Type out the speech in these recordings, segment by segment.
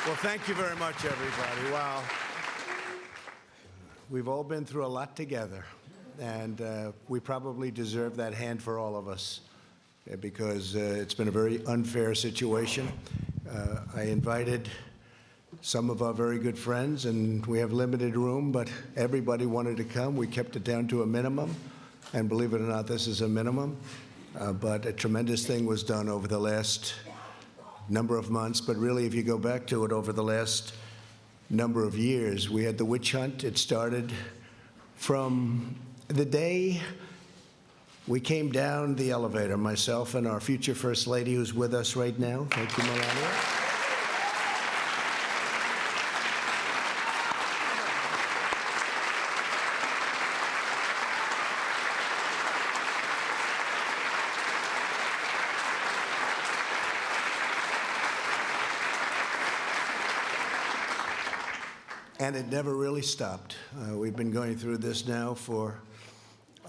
Well, thank you very much, everybody. Wow. We've all been through a lot together, and we probably deserve that hand for all of us because it's been a very unfair situation. I invited some of our very good friends, and we have limited room, but everybody wanted to come. We kept it down to a minimum, and believe it or not, this is a minimum. But a tremendous thing was done over the last number of months, but really, if you go back to it over the last number of years, we had the witch hunt. It started from the day we came down the elevator, myself and our future First Lady, who's with us right now. Thank you, Melania. And it never really stopped. We've been going through this now for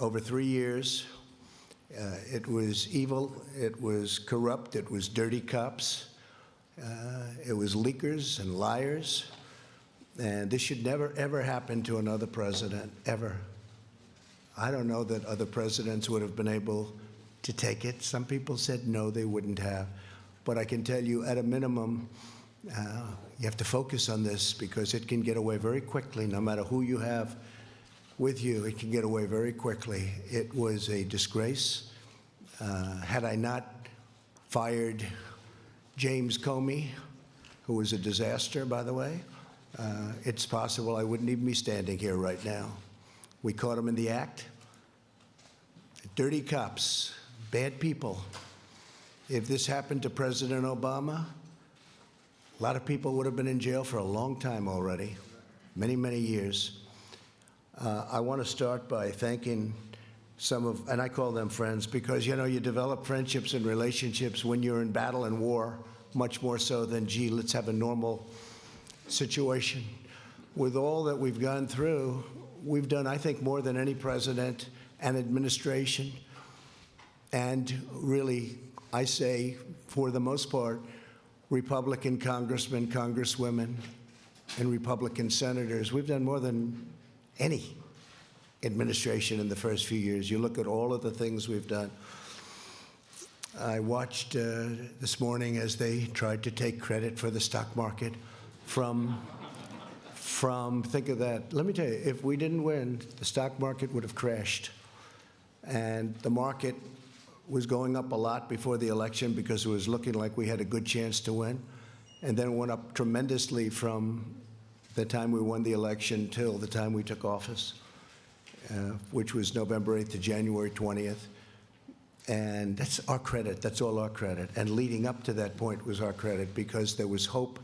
over 3 years. It was evil, it was corrupt, it was dirty cops, it was leakers and liars. And this should never, ever happen to another president, ever. I don't know that other presidents would have been able to take it. Some people said no, they wouldn't have. But I can tell you, at a minimum, you have to focus on this because it can get away very quickly. No matter who you have with you, it can get away very quickly. It was a disgrace. Had I not fired James Comey, who was a disaster, by the way, it's possible I wouldn't even be standing here right now. We caught him in the act. Dirty cops, bad people. If this happened to President Obama, a lot of people would have been in jail for a long time already, many, many years. I want to start by thanking some of, and I call them friends, because, you know, you develop friendships and relationships when you're in battle and war, much more so than, gee, let's have a normal situation. With all that we've gone through, we've done, I think, more than any president and administration. And really, I say, for the most part, Republican congressmen, congresswomen, and Republican senators. We've done more than any administration in the first few years. You look at all of the things we've done. I watched this morning as they tried to take credit for the stock market from think of that. Let me tell you, if we didn't win, the stock market would have crashed. And the market was going up a lot before the election because it was looking like we had a good chance to win. And then it went up tremendously from the time we won the election till the time we took office, which was November 8th to January 20th. And that's our credit. That's all our credit. And leading up to that point was our credit because there was hope.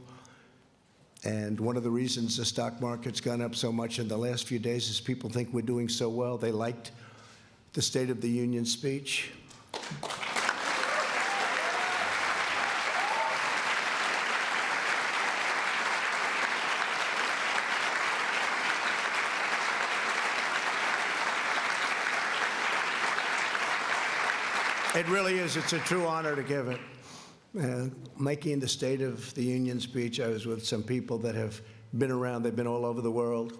And one of the reasons the stock market's gone up so much in the last few days is people think we're doing so well. They liked the State of the Union speech. It really is. It's a true honor to give it. Making the State of the Union speech, I was with some people that have been around. They've been all over the world.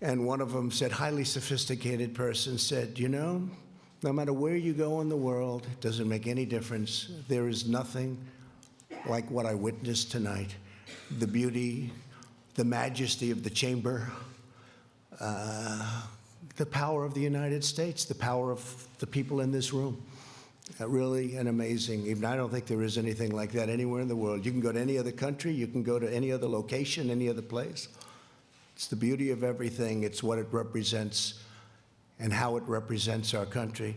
And one of them said, highly sophisticated person, said, you know, no matter where you go in the world, it doesn't make any difference. There is nothing like what I witnessed tonight. The beauty, the majesty of the chamber, the power of the United States, the power of the people in this room. Really an amazing, even I don't think there is anything like that anywhere in the world. You can go to any other country, you can go to any other location, any other place. It's the beauty of everything. It's what it represents and how it represents our country.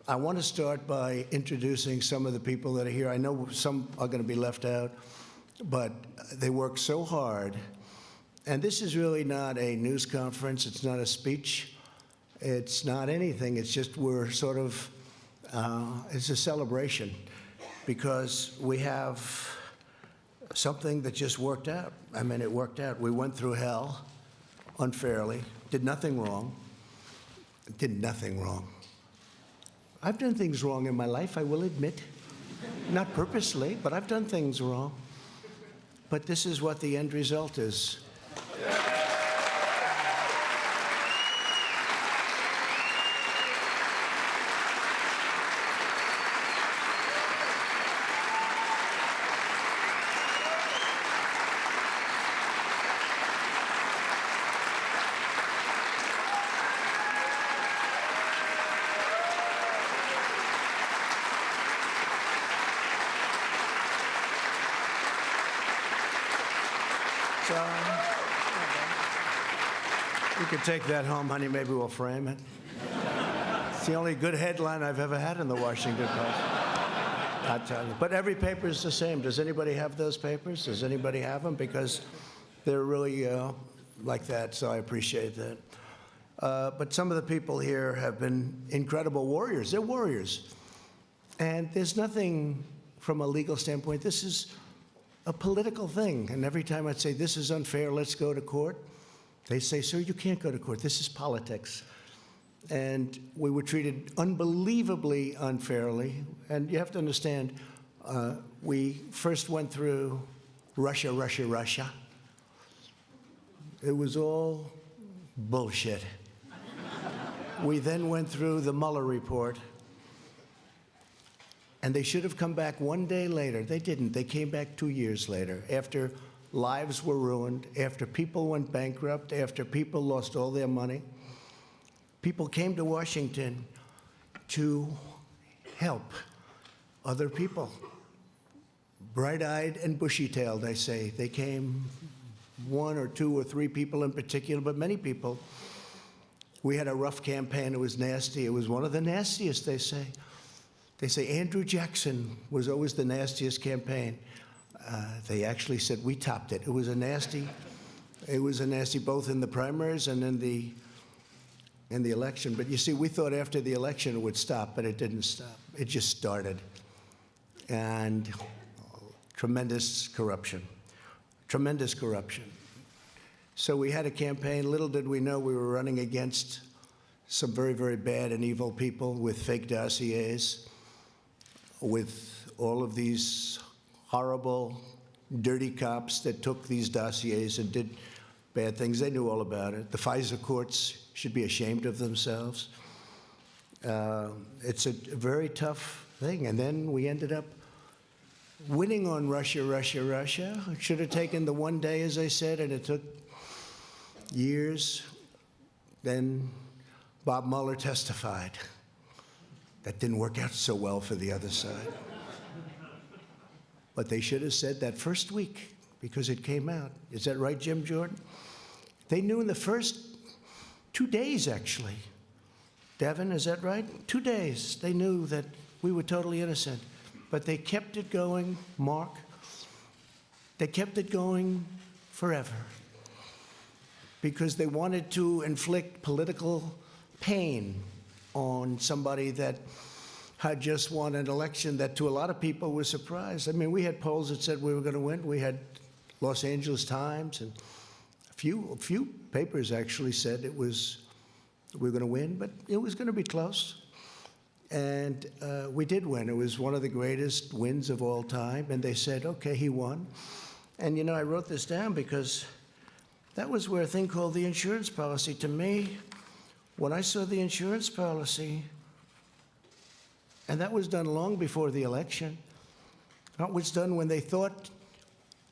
I want to start by introducing some of the people that are here. I know some are going to be left out, but they work so hard. And this is really not a news conference. It's not a speech. It's not anything. It's just we're sort of, it's a celebration because we have something that just worked out. I mean, it worked out. We went through hell unfairly, did nothing wrong. Did nothing wrong. I've done things wrong in my life, I will admit. Not purposely, but I've done things wrong. but this is what the end result is. So you can take that home, honey. Maybe we'll frame it. It's the only good headline I've ever had in the Washington Post. I tell you. But every paper is the same. Does anybody have those papers? Does anybody have them? Because they're really like that, so I appreciate that. But some of the people here have been incredible warriors. They're warriors. And there's nothing from a legal standpoint. This is a political thing. And every time I'd say, this is unfair, let's go to court, they say, sir, you can't go to court. This is politics. And we were treated unbelievably unfairly. And you have to understand, we first went through Russia. It was all bullshit. We then went through the Mueller report. And they should have come back one day later. They didn't. They came back 2 years later, after lives were ruined, after people went bankrupt, after people lost all their money. People came to Washington to help other people. Bright-eyed and bushy-tailed, I say. They came, 1 or 2 or 3 people in particular, but many people. We had a rough campaign. It was nasty. It was one of the nastiest, they say. They say Andrew Jackson was always the nastiest campaign. They actually said we topped it. It was a nasty, both in the primaries and in the election. But you see, we thought after the election it would stop, but it didn't stop. It just started. And tremendous corruption. So we had a campaign. Little did we know we were running against some very, very bad and evil people with fake dossiers, with all of these horrible, dirty cops that took these dossiers and did bad things. They knew all about it. The FISA courts should be ashamed of themselves. It's a very tough thing. And then we ended up winning on Russia. It should have taken the one day, as I said, and it took years. Then Bob Mueller testified. That didn't work out so well for the other side. But they should have said that first week, because it came out. Is that right, Jim Jordan? They knew in the first 2 days, actually. Devin, is that right? 2 days, they knew that we were totally innocent. But they kept it going, Mark. They kept it going forever. Because they wanted to inflict political pain on somebody that had just won an election that to a lot of people was surprised. I mean, we had polls that said we were going to win. We had Los Angeles Times, and a few papers actually said we were going to win, but it was going to be close. And we did win. It was one of the greatest wins of all time. And they said, okay, he won. And you know, I wrote this down because that was where a thing called the insurance policy, to me, when I saw the insurance policy, and that was done long before the election, that was done when they thought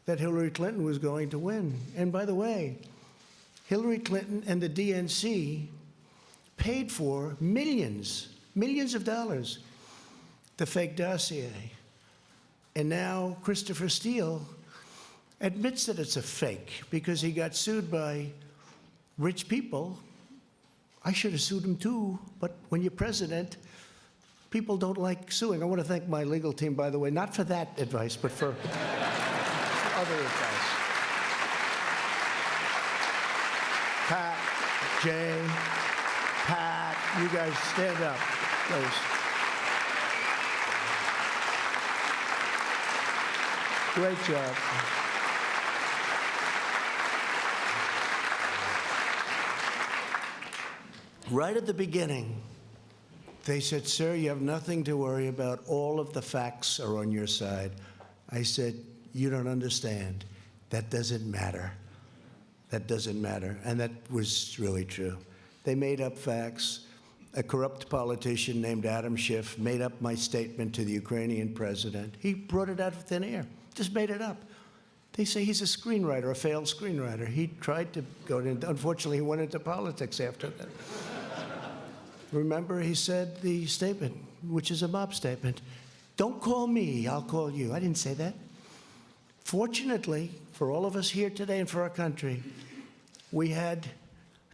that Hillary Clinton was going to win. And by the way, Hillary Clinton and the DNC paid for millions of dollars, the fake dossier. And now Christopher Steele admits that it's a fake because he got sued by rich people. I should have sued him too, but when you're president, people don't like suing. I want to thank my legal team, by the way, not for that advice, but for other advice. Pat, Jay, Pat, you guys stand up, please. Great job. Right at the beginning, they said, sir, you have nothing to worry about. All of the facts are on your side. I said, you don't understand. That doesn't matter. That doesn't matter. And that was really true. They made up facts. A corrupt politician named Adam Schiff made up my statement to the Ukrainian president. He brought it out of thin air, just made it up. They say he's a screenwriter, a failed screenwriter. He tried to go into, unfortunately, he went into politics after that. Remember, he said the statement, which is a mob statement, "Don't call me, I'll call you." I didn't say that. Fortunately, for all of us here today and for our country, we had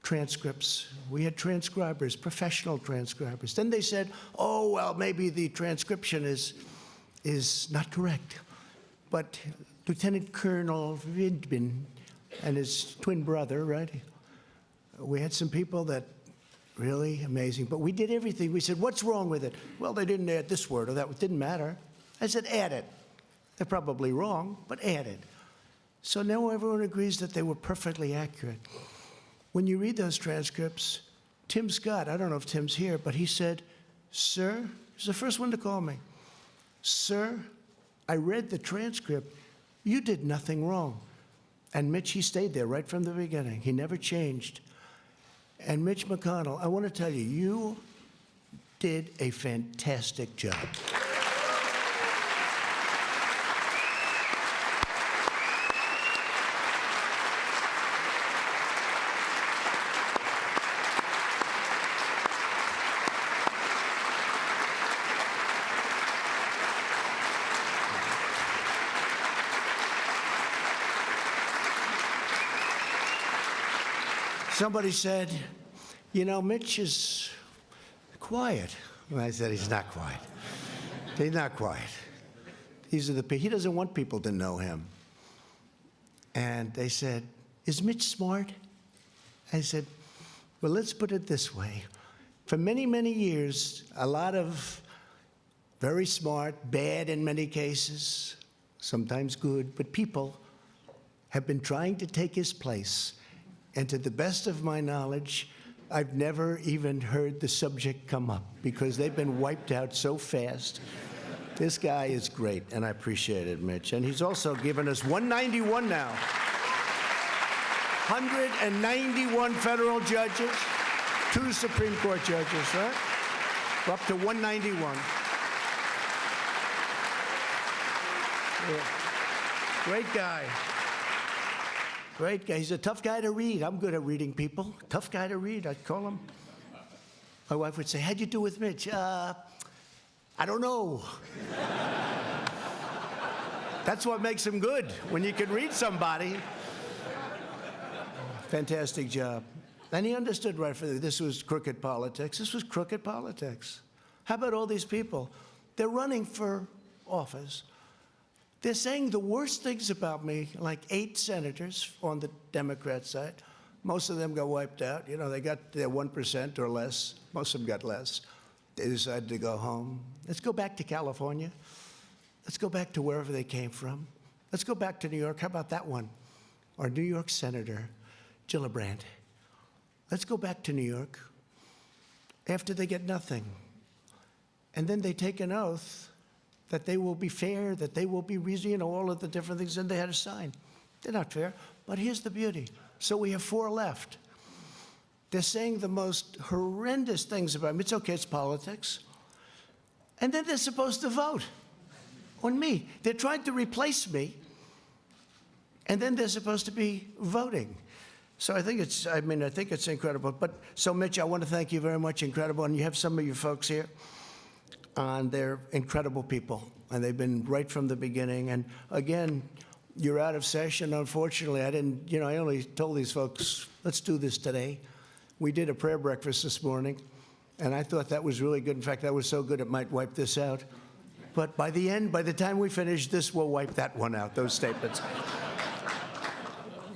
transcripts. We had transcribers, professional transcribers. Then they said, oh, well, maybe the transcription is not correct. But Lieutenant Colonel Vidbin and his twin brother, right? We had some people that really amazing. But we did everything. We said, what's wrong with it? Well, they didn't add this word or that. It didn't matter. I said, add it. They're probably wrong, but add it. So now everyone agrees that they were perfectly accurate. When you read those transcripts, Tim Scott, I don't know if Tim's here, but he said, sir, he's the first one to call me. Sir, I read the transcript. You did nothing wrong. And Mitch, he stayed there right from the beginning. He never changed. And Mitch McConnell, I want to tell you, you did a fantastic job. Somebody said, you know, Mitch is quiet. And I said, he's not quiet. He's not quiet. He doesn't want people to know him. And they said, is Mitch smart? I said, well, let's put it this way. For many, many years, a lot of very smart, bad in many cases, sometimes good, but people have been trying to take his place. And to the best of my knowledge, I've never even heard the subject come up because they've been wiped out so fast. This guy is great, and I appreciate it, Mitch. And he's also given us 191 now. 191 federal judges, 2 Supreme Court judges, right? We're up to 191. Yeah. Great guy. Great guy. He's a tough guy to read. I'm good at reading people. Tough guy to read, I'd call him. My wife would say, how'd you do with Mitch? I don't know. That's what makes him good, when you can read somebody. Fantastic job. And he understood right from this was crooked politics. This was crooked politics. How about all these people? They're running for office. They're saying the worst things about me, like 8 senators on the Democrat side. Most of them got wiped out. You know, they got their 1% or less. Most of them got less. They decided to go home. Let's go back to California. Let's go back to wherever they came from. Let's go back to New York. How about that one? Our New York Senator, Gillibrand. Let's go back to New York after they get nothing. And then they take an oath that they will be fair, that they will be reasonable, you know, all of the different things, and they had to sign. They're not fair, but here's the beauty. So we have 4 left. They're saying the most horrendous things about me. It's okay, it's politics. And then they're supposed to vote on me. They're trying to replace me, and then they're supposed to be voting. So I think it's incredible. But so Mitch, I want to thank you very much, incredible. And you have some of your folks here. And they're incredible people, and they've been right from the beginning. And again, you're out of session. Unfortunately, I only told these folks, let's do this today. We did a prayer breakfast this morning, and I thought that was really good. In fact, that was so good it might wipe this out. But by the time we finish, this will wipe that one out, those statements.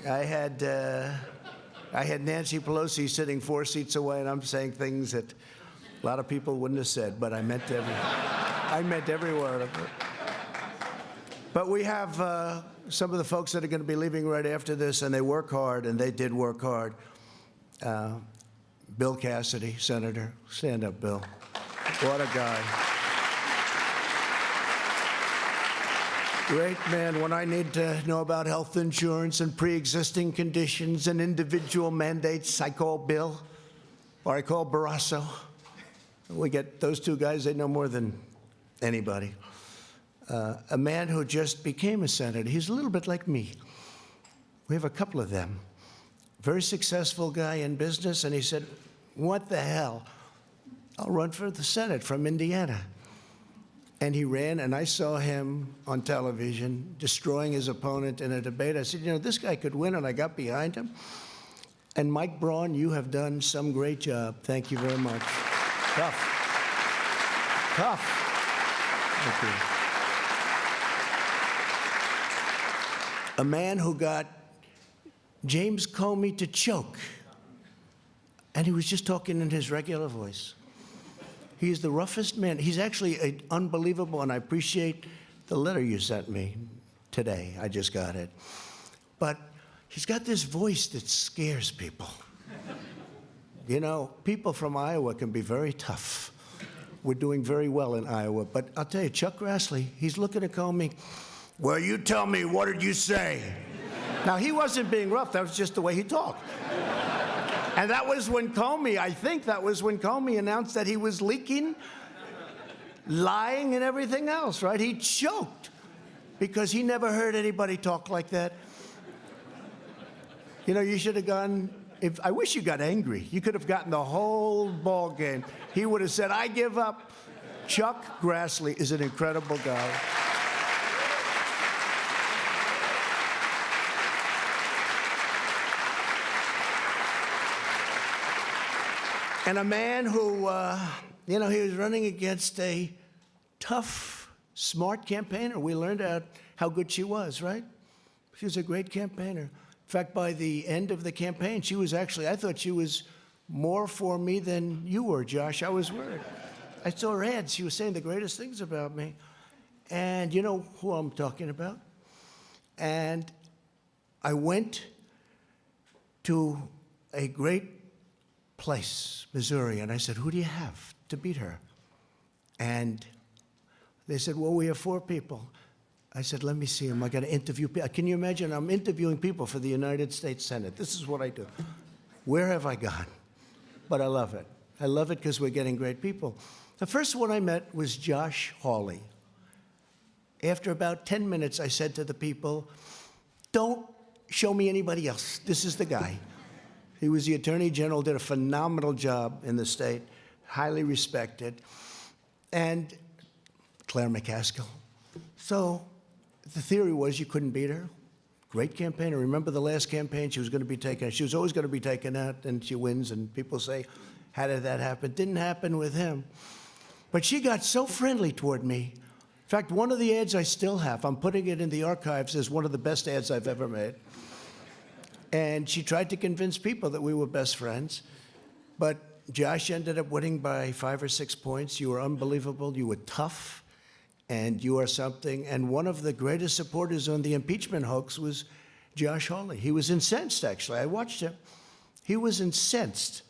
I had Nancy Pelosi sitting 4 seats away, and I'm saying things that a lot of people wouldn't have said, but I meant every word of it. But we have some of the folks that are going to be leaving right after this, and they work hard, and they did work hard. Bill Cassidy, Senator. Stand up, Bill. What a guy. Great man. When I need to know about health insurance and pre-existing conditions and individual mandates, I call Bill or I call Barrasso. We get those two guys, they know more than anybody. A man who just became a senator. He's a little bit like me. We have a couple of them. Very successful guy in business, and he said, what the hell? I'll run for the Senate from Indiana. And he ran, and I saw him on television destroying his opponent in a debate. I said, you know, this guy could win, and I got behind him. And Mike Braun, you have done some great job. Thank you very much. Tough. Tough. Thank you. A man who got James Comey to choke, and he was just talking in his regular voice. He's the roughest man. He's actually unbelievable, and I appreciate the letter you sent me today. I just got it. But he's got this voice that scares people. You know, people from Iowa can be very tough. We're doing very well in Iowa. But I'll tell you, Chuck Grassley, he's looking at Comey. Well, you tell me, what did you say? Now, he wasn't being rough. That was just the way he talked. And that was when Comey, I think that was when Comey announced that he was leaking, lying, and everything else, right? He choked because he never heard anybody talk like that. You know, you should have gone, I wish you got angry. You could have gotten the whole ball game. He would have said, I give up. Chuck Grassley is an incredible guy. And a man who, you know, he was running against a tough, smart campaigner. We learned out how good she was, right? She was a great campaigner. In fact, by the end of the campaign, she was actually, I thought she was more for me than you were, Josh. I was worried. I saw her ads. She was saying the greatest things about me. And you know who I'm talking about? And I went to a great place, Missouri, and I said, who do you have to beat her? And they said, well, we have 4 people. I said, let me see them. I got to interview people. Can you imagine? I'm interviewing people for the United States Senate. This is what I do. Where have I gone? But I love it. I love it because we're getting great people. The first one I met was Josh Hawley. After about 10 minutes, I said to the people, don't show me anybody else. This is the guy. He was the Attorney General, did a phenomenal job in the state, highly respected, and Claire McCaskill. So the theory was you couldn't beat her. Great campaigner. Remember the last campaign? She was going to be taken. She was always going to be taken out, and she wins. And people say, how did that happen? Didn't happen with him. But she got so friendly toward me. In fact, one of the ads I still have, I'm putting it in the archives as one of the best ads I've ever made. And she tried to convince people that we were best friends. But Josh ended up winning by 5 or 6 points. You were unbelievable. You were tough. And you are something. And one of the greatest supporters on the impeachment hoax was Josh Hawley. He was incensed, actually. I watched him. He was incensed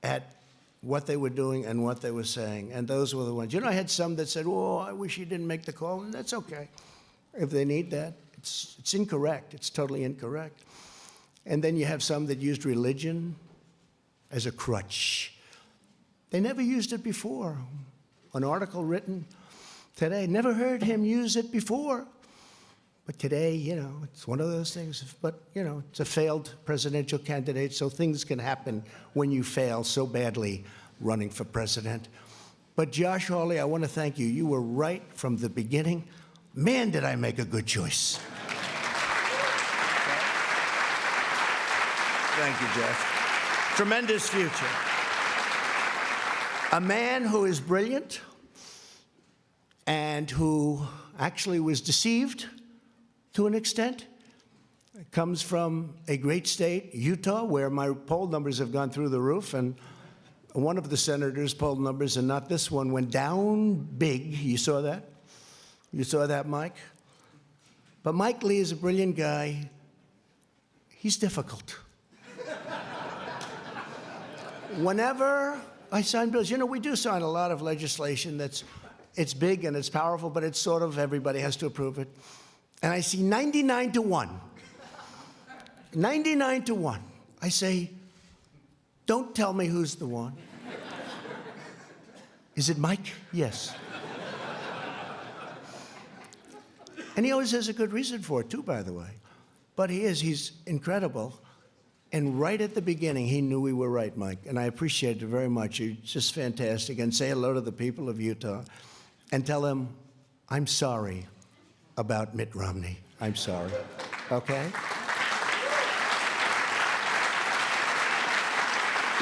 at what they were doing and what they were saying. And those were the ones. You know, I had some that said, oh, I wish he didn't make the call. And that's okay. If they need that, it's incorrect. It's totally incorrect. And then you have some that used religion as a crutch. They never used it before. An article written today, never heard him use it before. But today, you know, it's one of those things. But, you know, it's a failed presidential candidate, so things can happen when you fail so badly running for president. But Josh Hawley, I want to thank you. You were right from the beginning. Man, did I make a good choice. Thank you, Jeff. Tremendous future. A man who is brilliant and who actually was deceived to an extent. Comes from a great state, Utah, where my poll numbers have gone through the roof, and one of the senators' poll numbers, and not this one, went down big. You saw that? You saw that, Mike? But Mike Lee is a brilliant guy. He's difficult. Whenever I sign bills, you know, we do sign a lot of legislation it's big and it's powerful, but it's sort of everybody has to approve it. and I see 99 to 1. 99 to 1. I say, don't tell me who's the one. Is it Mike? Yes. And he always has a good reason for it, too, by the way. But he's incredible. And right at the beginning, he knew we were right, Mike. And I appreciate it very much. You're just fantastic. And say hello to the people of Utah and tell them, I'm sorry about Mitt Romney. I'm sorry. Okay?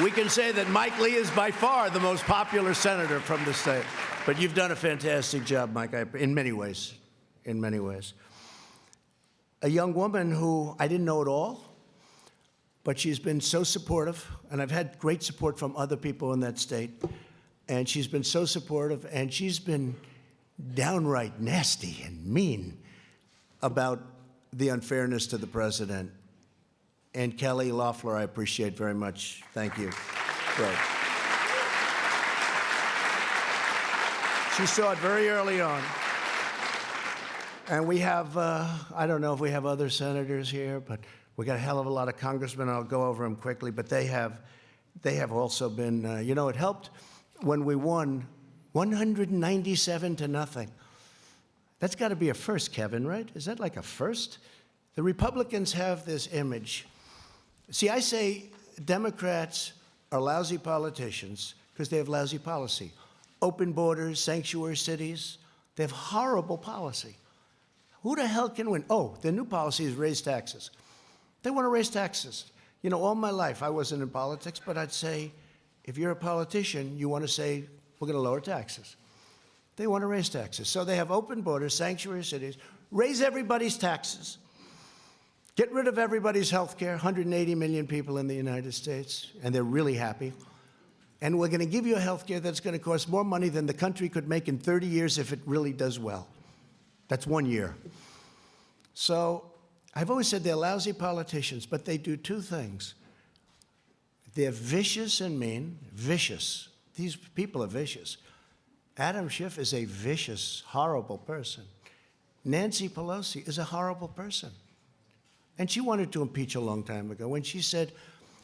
We can say that Mike Lee is by far the most popular senator from the state. But you've done a fantastic job, Mike, in many ways. In many ways. A young woman who I didn't know at all, but she's been so supportive, and I've had great support from other people in that state, and she's been so supportive, and she's been downright nasty and mean about the unfairness to the president. And Kelly Loeffler, I appreciate very much. Thank you. Great. She saw it very early on. And we have, I don't know if we have other senators here, but we got a hell of a lot of congressmen. I'll go over them quickly, but they have also been, you know, it helped when we won 197 to nothing. That's got to be a first, Kevin, right? Is that like a first? The Republicans have this image. See, I say Democrats are lousy politicians because they have lousy policy. Open borders, sanctuary cities, they have horrible policy. Who the hell can win? Oh, their new policy is raise taxes. They want to raise taxes. You know, all my life, I wasn't in politics, but I'd say, if you're a politician, you want to say, we're going to lower taxes. They want to raise taxes. So they have open borders, sanctuary cities, raise everybody's taxes, get rid of everybody's health care, 180 million people in the United States, and they're really happy. And we're going to give you a health care that's going to cost more money than the country could make in 30 years if it really does well. That's 1 year. So I've always said they're lousy politicians, but they do two things. They're vicious and mean, vicious. These people are vicious. Adam Schiff is a vicious, horrible person. Nancy Pelosi is a horrible person. And she wanted to impeach a long time ago when she said,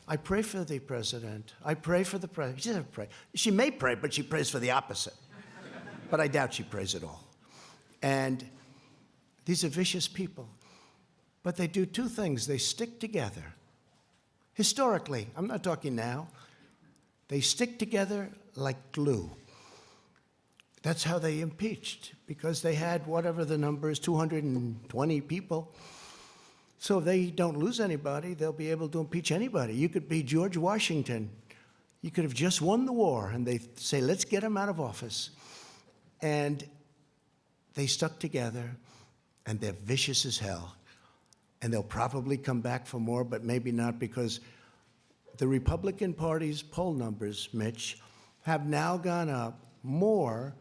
I pray for the president. I pray for the president. She doesn't pray. She may pray, but she prays for the opposite. But I doubt she prays at all. And these are vicious people. But they do two things. They stick together. Historically, I'm not talking now. They stick together like glue. That's how they impeached, because they had whatever the number is, 220 people. So if they don't lose anybody, they'll be able to impeach anybody. You could be George Washington. You could have just won the war, and they say, let's get him out of office. And they stuck together, and they're vicious as hell. And they'll probably come back for more, but maybe not, because the Republican Party's poll numbers, Mitch, have now gone up more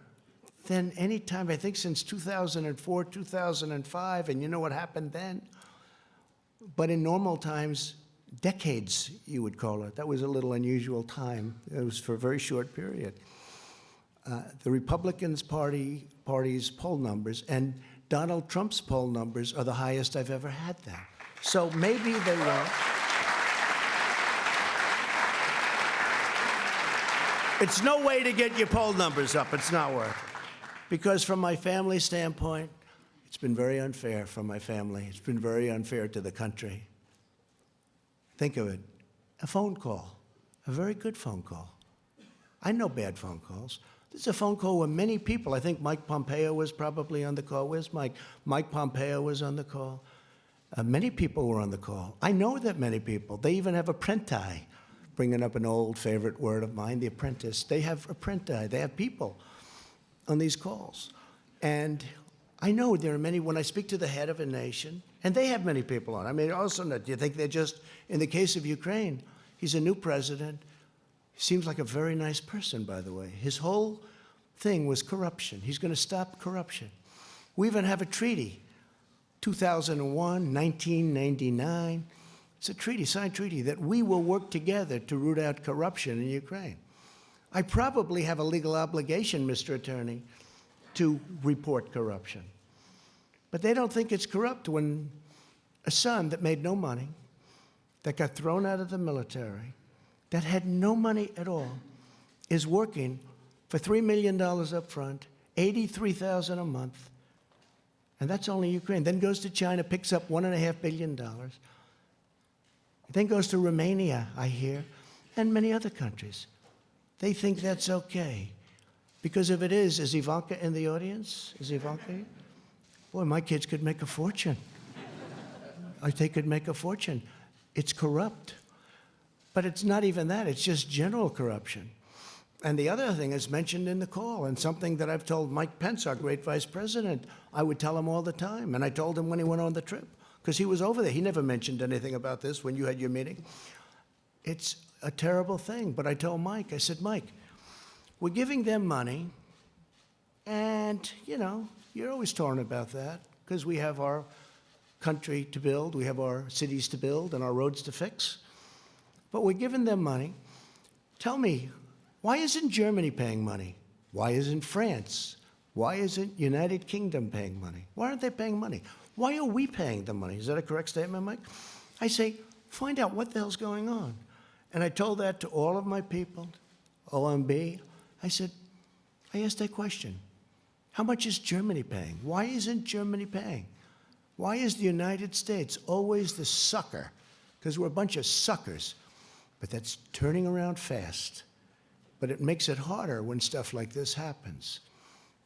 than any time, I think, since 2004, 2005. And you know what happened then? But in normal times, decades, you would call it. That was a little unusual time. It was for a very short period. The Republicans Party's poll numbers and Donald Trump's poll numbers are the highest I've ever had them. So maybe they won't. It's no way to get your poll numbers up. It's not worth it. Because from my family standpoint, it's been very unfair for my family. It's been very unfair to the country. Think of it. A phone call. A very good phone call. I know bad phone calls. This is a phone call where many people, I think Mike Pompeo was probably on the call. Where's Mike? Mike Pompeo was on the call. Many people were on the call. I know that many people. They even have apprenti, bringing up an old favorite word of mine, the apprentice. They have apprenti. They have people on these calls. And I know there are many, when I speak to the head of a nation, and they have many people on. I mean, also, do you think they're just, in the case of Ukraine, he's a new president. He seems like a very nice person, by the way. His whole thing was corruption. He's going to stop corruption. We even have a treaty, 2001, 1999. It's a treaty, signed treaty, that we will work together to root out corruption in Ukraine. I probably have a legal obligation, Mr. Attorney, to report corruption. But they don't think it's corrupt when a son that made no money, that got thrown out of the military, that had no money at all, is working for $3 million up front, $83,000 a month, and that's only Ukraine. Then goes to China, picks up $1.5 billion. Then goes to Romania, I hear, and many other countries. They think that's okay. Because if it is Ivanka in the audience? Is Ivanka here? Boy, my kids could make a fortune. They could make a fortune. It's corrupt. But it's not even that. It's just general corruption. And the other thing is mentioned in the call, and something that I've told Mike Pence, our great vice president, I would tell him all the time. And I told him when he went on the trip, because he was over there. He never mentioned anything about this when you had your meeting. It's a terrible thing. But I told Mike, I said, Mike, we're giving them money, and, you know, you're always talking about that, because we have our country to build, we have our cities to build, and our roads to fix. But we're giving them money. Tell me, why isn't Germany paying money? Why isn't France? Why isn't United Kingdom paying money? Why aren't they paying money? Why are we paying the money? Is that a correct statement, Mike? I say, find out what the hell's going on. And I told that to all of my people, OMB. I said, I asked that question. How much is Germany paying? Why isn't Germany paying? Why is the United States always the sucker? Because we're a bunch of suckers. But that's turning around fast. But it makes it harder when stuff like this happens,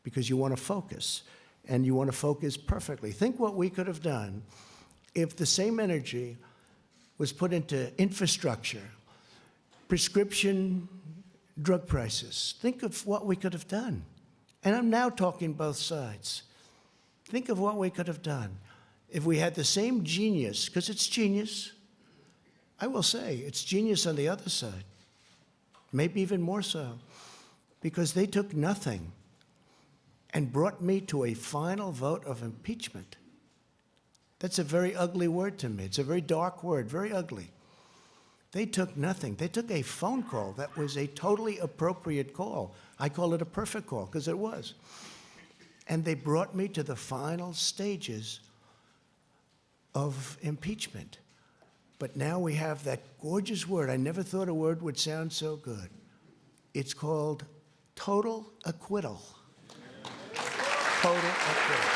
because you want to focus, and you want to focus perfectly. Think what we could have done if the same energy was put into infrastructure, prescription drug prices. Think of what we could have done. And I'm now talking both sides. Think of what we could have done if we had the same genius, because it's genius. I will say, it's genius on the other side. Maybe even more so, because they took nothing and brought me to a final vote of impeachment. That's a very ugly word to me. It's a very dark word, very ugly. They took nothing. They took a phone call that was a totally appropriate call. I call it a perfect call, because it was. And they brought me to the final stages of impeachment. But now we have that gorgeous word. I never thought a word would sound so good. It's called total acquittal. Total acquittal.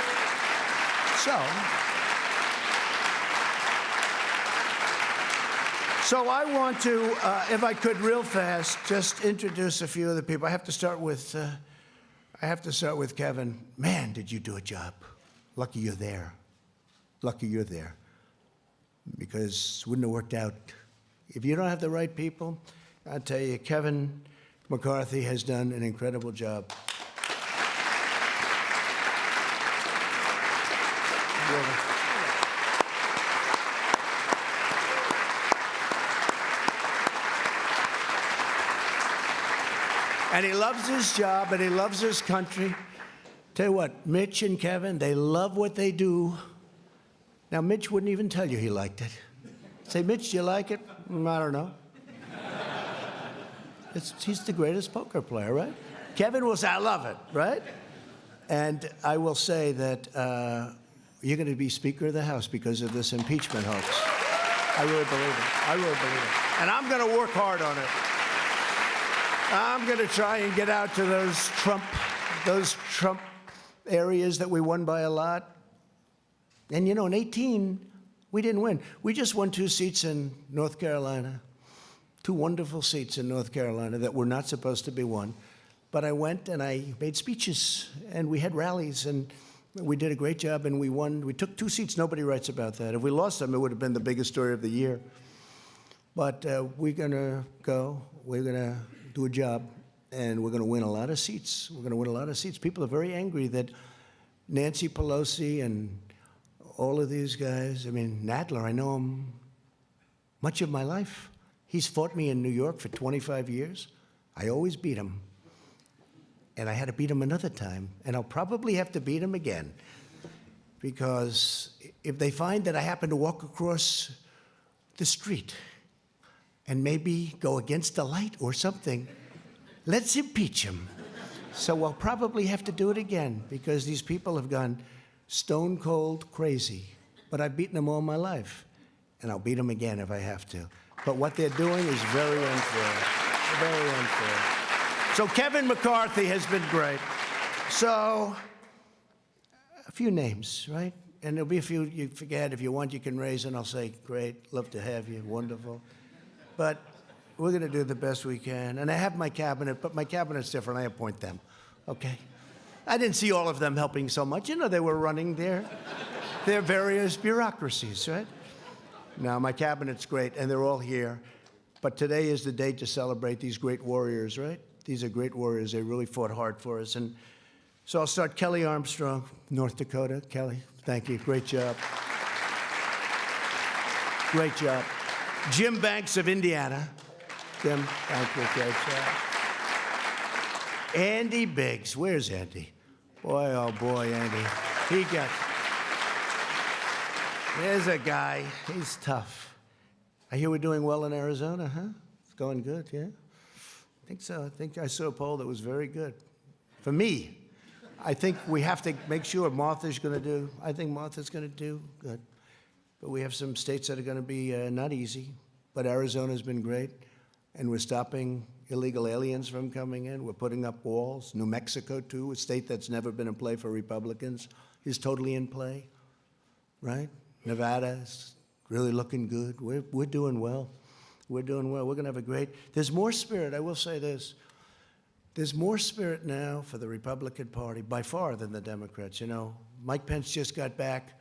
So I want to, if I could real fast, just introduce a few of the people. I have to start with Kevin. Man, did you do a job. Lucky you're there. Lucky you're there. Because it wouldn't have worked out. If you don't have the right people, I'll tell you, Kevin McCarthy has done an incredible job. And he loves his job, and he loves his country. Tell you what, Mitch and Kevin, they love what they do. Now, Mitch wouldn't even tell you he liked it. Say, Mitch, do you like it? I don't know. He's the greatest poker player, right? Kevin will say, I love it, right? And I will say that you're going to be Speaker of the House because of this impeachment hoax. I really believe it. I really believe it. And I'm going to work hard on it. I'm going to try and get out to those Trump areas that we won by a lot. And, you know, in 18, we didn't win. We just won 2 seats in North Carolina, 2 wonderful seats in North Carolina that were not supposed to be won. But I went and I made speeches, and we had rallies, and we did a great job, and we won. We took 2 seats. Nobody writes about that. If we lost them, it would have been the biggest story of the year. But we're going to go. We're going to do a job, and we're going to win a lot of seats. We're going to win a lot of seats. People are very angry that Nancy Pelosi and all of these guys, I mean, Nadler, I know him much of my life. He's fought me in New York for 25 years. I always beat him. And I had to beat him another time, and I'll probably have to beat him again. Because if they find that I happen to walk across the street and maybe go against the light or something, let's impeach him. So I'll probably have to do it again, because these people have gone stone cold crazy. But I've beaten them all my life, and I'll beat them again if I have to. But what they're doing is very unfair, very unfair. So Kevin McCarthy has been great. So a few names, right? And there'll be a few you forget. If you want, you can raise, and I'll say, great, love to have you, wonderful. But we're going to do the best we can. And I have my cabinet, but my cabinet's different. I appoint them, okay? I didn't see all of them helping so much. You know, they were running their various bureaucracies, right? Now, my cabinet's great, and they're all here. But today is the day to celebrate these great warriors, right? These are great warriors. They really fought hard for us. And so I'll start Kelly Armstrong, North Dakota. Kelly, thank you. Great job. Great job. Jim Banks of Indiana. Jim, thank you. Great job. Andy Biggs. Where's Andy? Boy, oh boy, Andy. There's a guy. He's tough. I hear we're doing well in Arizona, huh? It's going good, yeah? I think so. I think I saw a poll that was very good. For me, I think we have to make sure Martha's going to do, I think Martha's going to do good. But we have some states that are going to be not easy. But Arizona's been great. And we're stopping illegal aliens from coming in. We're putting up walls. New Mexico, too, a state that's never been in play for Republicans, is totally in play, right? Nevada is really looking good. We're doing well. We're doing well. We're going to have a great, there's more spirit. I will say this. There's more spirit now for the Republican Party by far than the Democrats. You know, Mike Pence just got back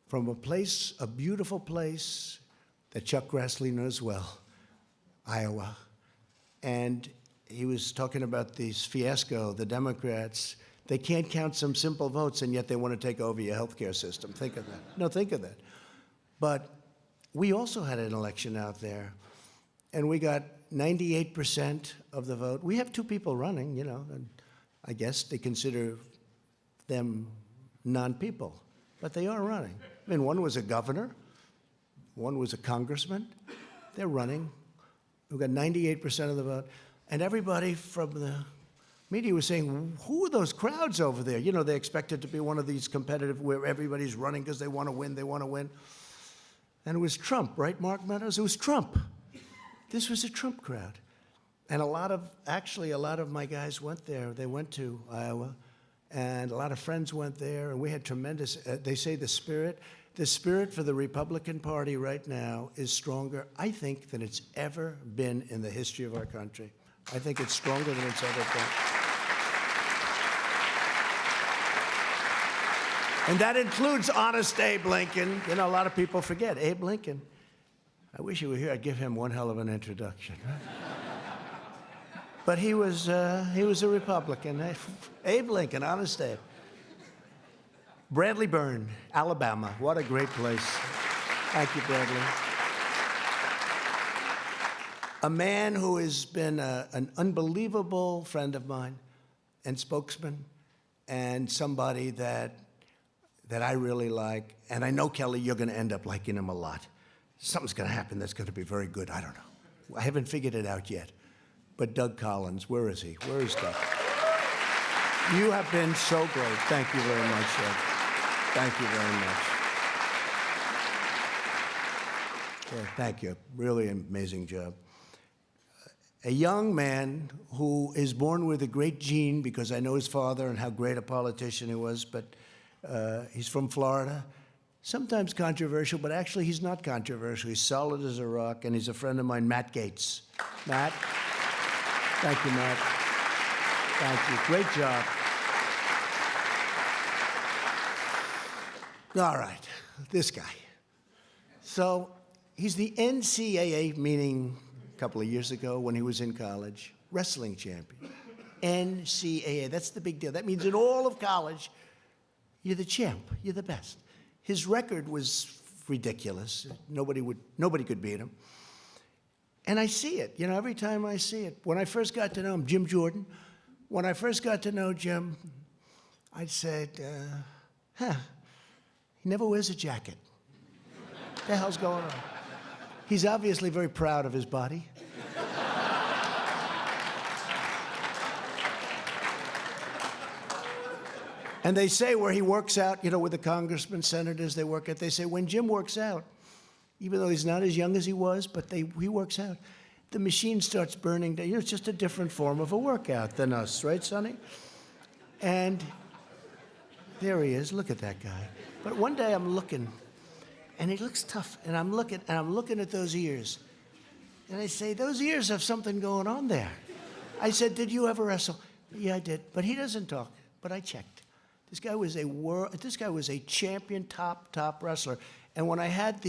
from a place, a beautiful place that Chuck Grassley knows well, Iowa. And he was talking about this fiasco, the Democrats. They can't count some simple votes, and yet they want to take over your health care system. Think of that. No, think of that. But we also had an election out there, and we got 98% of the vote. We have two people running, you know, and I guess they consider them non-people, but they are running. I mean, one was a governor, one was a congressman. They're running. We've got 98% of the vote. And everybody from the media was saying, who are those crowds over there? You know, they expect it to be one of these competitive where everybody's running because they want to win, they want to win. And it was Trump, right, Mark Meadows? It was Trump. This was a Trump crowd. And actually a lot of my guys went there. They went to Iowa, and a lot of friends went there, and we had tremendous, they say the spirit for the Republican Party right now is stronger, I think, than it's ever been in the history of our country. I think it's stronger than it's ever been. And that includes honest Abe Lincoln. You know, a lot of people forget Abe Lincoln. I wish he were here. I'd give him one hell of an introduction. But he was a Republican. Abe Lincoln, honest Abe. Bradley Byrne, Alabama. What a great place. Thank you, Bradley. A man who has been an unbelievable friend of mine and spokesman, and somebody that I really like. And I know, Kelly, you're going to end up liking him a lot. Something's going to happen that's going to be very good. I don't know. I haven't figured it out yet. But Doug Collins, where is he? Where is Doug? You have been so great. Thank you very much, Doug. Thank you very much. Yeah, thank you. Really amazing job. A young man who is born with a great gene, because I know his father and how great a politician he was, but he's from Florida. Sometimes controversial, but actually he's not controversial. He's solid as a rock, and he's a friend of mine, Matt Gaetz. Matt? Thank you, Matt. Thank you. Great job. All right, this guy. So he's the NCAA, meaning a couple of years ago when he was in college, wrestling champion. NCAA, that's the big deal. That means in all of college, you're the champ, you're the best. His record was ridiculous. Nobody could beat him. And I see it, you know, every time I see it. When I first got to know him, Jim Jordan, when I first got to know Jim, I said, he never wears a jacket. What the hell's going on? He's obviously very proud of his body. And they say where he works out, where the congressmen, senators, they work at, they say when Jim works out, even though he's not as young as he was, but he works out, the machine starts burning down. It's just a different form of a workout than us, right, Sonny? And there he is. Look at that guy. But one day I'm looking, and he looks tough, and I'm looking at those ears. And I say, those ears have something going on there. I said, did you ever wrestle? Yeah, I did. But he doesn't talk. But I checked. This guy was a champion, top wrestler. And when I had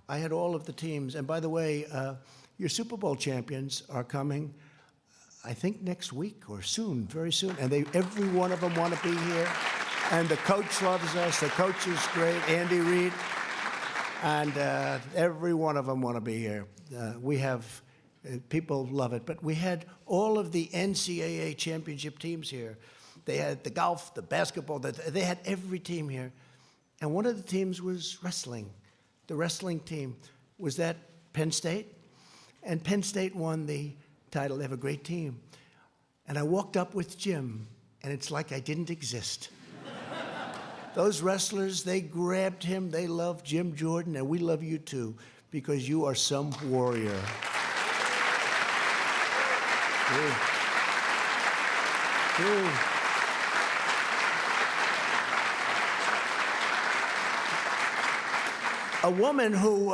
I had all of the teams. And by the way, your Super Bowl champions are coming, I think next week or soon, very soon. And every one of them want to be here. And the coach loves us. The coach is great, Andy Reid. And every one of them want to be here. We have, people love it. But we had all of the NCAA championship teams here. They had the golf, the basketball, they had every team here. And one of the teams was wrestling. The wrestling team was at Penn State. And Penn State won the title. They have a great team. And I walked up with Jim, and it's like I didn't exist. Those wrestlers, they grabbed him. They love Jim Jordan, and we love you too, because you are some warrior. A woman who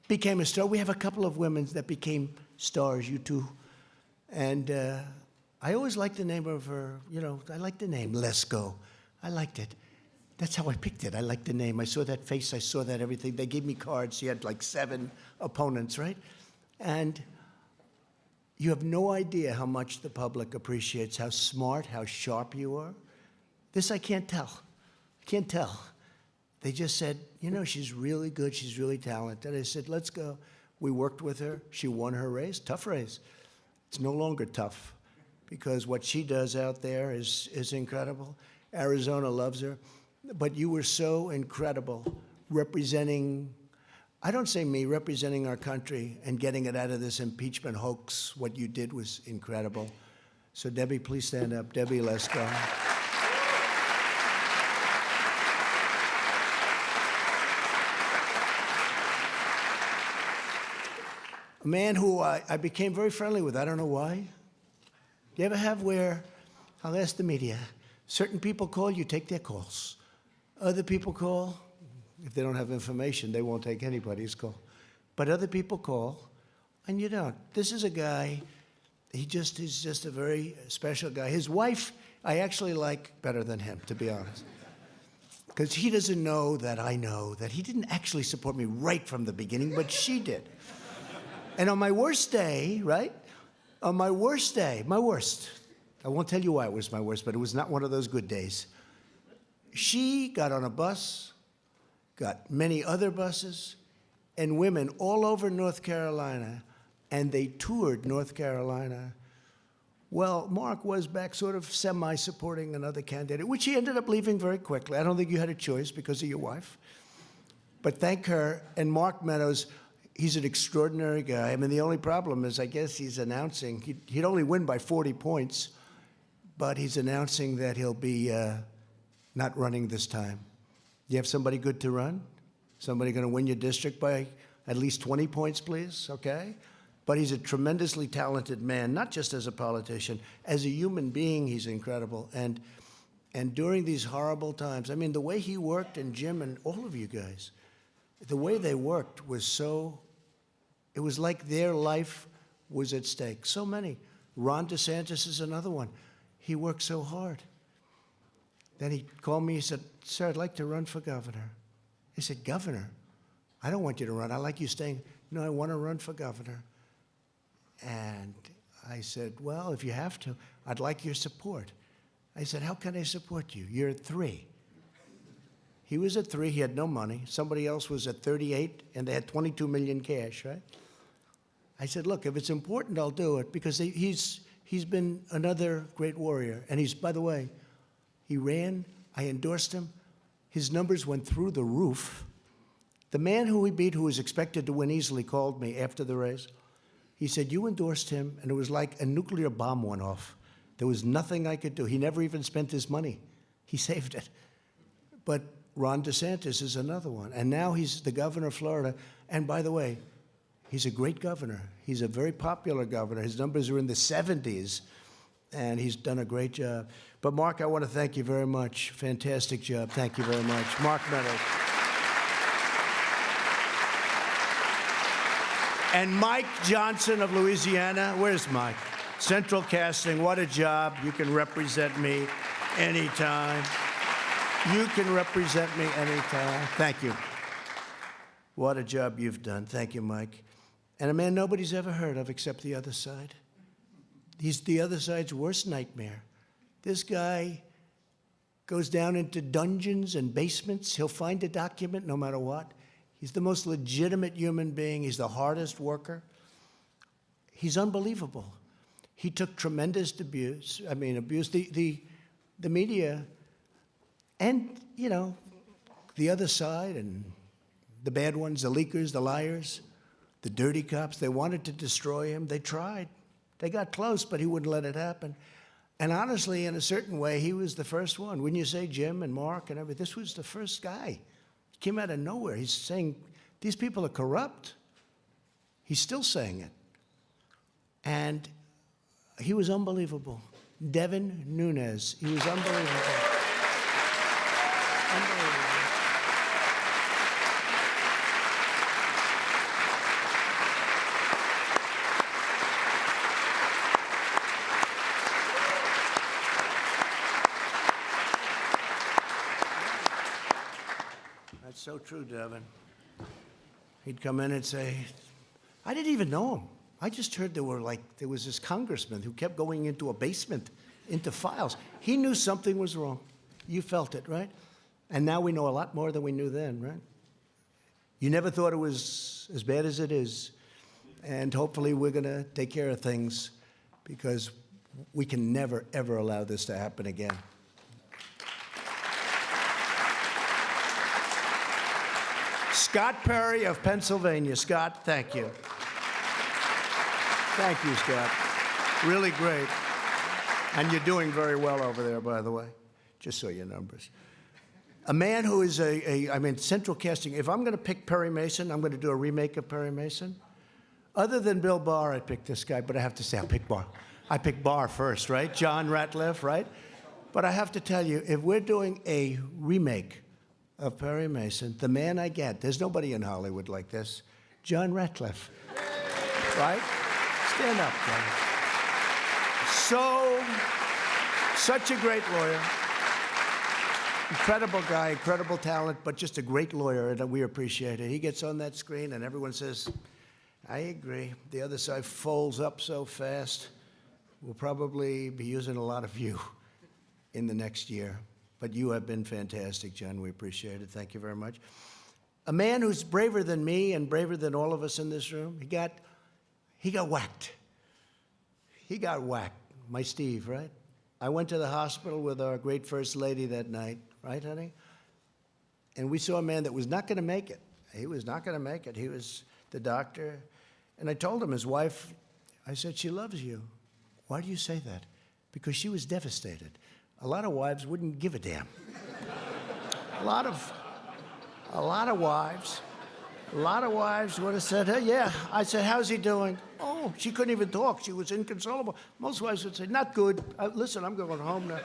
became a star. We have a couple of women that became stars, you two. And I always liked the name of her, I liked the name, Lesko. I liked it. That's how I picked it. I liked the name. I saw that face. I saw that everything. They gave me cards. She had like 7 opponents, right? And you have no idea how much the public appreciates how smart, how sharp you are. This I can't tell. I can't tell. They just said, she's really good. She's really talented. I said, let's go. We worked with her. She won her race. Tough race. It's no longer tough because what she does out there is incredible. Arizona loves her. But you were so incredible representing, I don't say me, representing our country and getting it out of this impeachment hoax. What you did was incredible. So Debbie, please stand up. Debbie Lesko. A man who I became very friendly with. I don't know why. Do you ever have where, I'll ask the media, certain people call, you take their calls. Other people call, if they don't have information, they won't take anybody's call. But other people call, and you don't. This is a guy, he's just a very special guy. His wife, I actually like better than him, to be honest. Because he doesn't know that I know that he didn't actually support me right from the beginning, but she did. And on my worst day, right? On my worst day, my worst, I won't tell you why it was my worst, but it was not one of those good days. She got on a bus, got many other buses, and women all over North Carolina, and they toured North Carolina. Well, Mark was back sort of semi-supporting another candidate, which he ended up leaving very quickly. I don't think you had a choice because of your wife. But thank her, and Mark Meadows, he's an extraordinary guy. I mean, the only problem is, I guess he's announcing, he'd only win by 40 points, but he's announcing that he'll be not running this time. Do you have somebody good to run? Somebody going to win your district by at least 20 points, please? Okay? But he's a tremendously talented man, not just as a politician. As a human being, he's incredible. And during these horrible times, I mean, the way he worked, and Jim and all of you guys, the way they worked was so, it was like their life was at stake. So many. Ron DeSantis is another one. He worked so hard. Then he called me, he said, sir, I'd like to run for governor. I said, governor? I don't want you to run. I like you staying. No, I want to run for governor. And I said, well, if you have to, I'd like your support. I said, how can I support you? You're at 3. He was at 3, he had no money. Somebody else was at 38, and they had 22 million cash, right? I said, look, if it's important, I'll do it, because he's been another great warrior. And he's, by the way, he ran, I endorsed him. His numbers went through the roof. The man who he beat, who was expected to win easily, called me after the race. He said, you endorsed him, and it was like a nuclear bomb went off. There was nothing I could do. He never even spent his money. He saved it. But Ron DeSantis is another one. And now he's the governor of Florida. And by the way, he's a great governor. He's a very popular governor. His numbers are in the 70s, and he's done a great job. But Mark, I want to thank you very much. Fantastic job. Thank you very much. Mark Meadows. And Mike Johnson of Louisiana. Where's Mike? Central Casting, what a job. You can represent me anytime. You can represent me anytime. Thank you. What a job you've done. Thank you, Mike. And a man nobody's ever heard of except the other side. He's the other side's worst nightmare. This guy goes down into dungeons and basements. He'll find a document no matter what. He's the most legitimate human being. He's the hardest worker. He's unbelievable. He took tremendous abuse. The media and, you know, the other side and the bad ones, the leakers, the liars, the dirty cops, they wanted to destroy him. They tried. They got close, but he wouldn't let it happen. And honestly, in a certain way, he was the first one. Wouldn't you say, Jim and Mark and everything? This was the first guy. He came out of nowhere. He's saying, these people are corrupt. He's still saying it. And he was unbelievable. Devin Nunes, he was unbelievable. Unbelievable. That's so true, Devin. He'd come in and say, I didn't even know him. I just heard there was this congressman who kept going into a basement, into files. He knew something was wrong. You felt it, right? And now we know a lot more than we knew then, right? You never thought it was as bad as it is. And hopefully we're going to take care of things because we can never, ever allow this to happen again. Scott Perry of Pennsylvania. Scott, thank you. Thank you, Scott. Really great. And you're doing very well over there, by the way, just so your numbers. A man who is Central Casting, if I'm going to pick Perry Mason, I'm going to do a remake of Perry Mason. Other than Bill Barr, I picked this guy, but I have to say I picked Barr. I picked Barr first, right? John Ratcliffe, right? But I have to tell you, if we're doing a remake of Perry Mason, the man I get, there's nobody in Hollywood like this, John Ratcliffe, right? Stand up, John. Such a great lawyer. Incredible guy, incredible talent, but just a great lawyer, and we appreciate it. He gets on that screen, and everyone says, I agree. The other side folds up so fast. We'll probably be using a lot of you in the next year. But you have been fantastic, John. We appreciate it. Thank you very much. A man who's braver than me and braver than all of us in this room, he got whacked. He got whacked. My Steve, right? I went to the hospital with our great First Lady that night, right, honey? And we saw a man that was not going to make it. He was not going to make it. He was the doctor. And I told him, his wife, I said, she loves you. Why do you say that? Because she was devastated. A lot of wives wouldn't give a damn. A lot of wives would have said, hey, yeah. I said, how's he doing? Oh, she couldn't even talk. She was inconsolable. Most wives would say, not good. Listen, I'm going home now.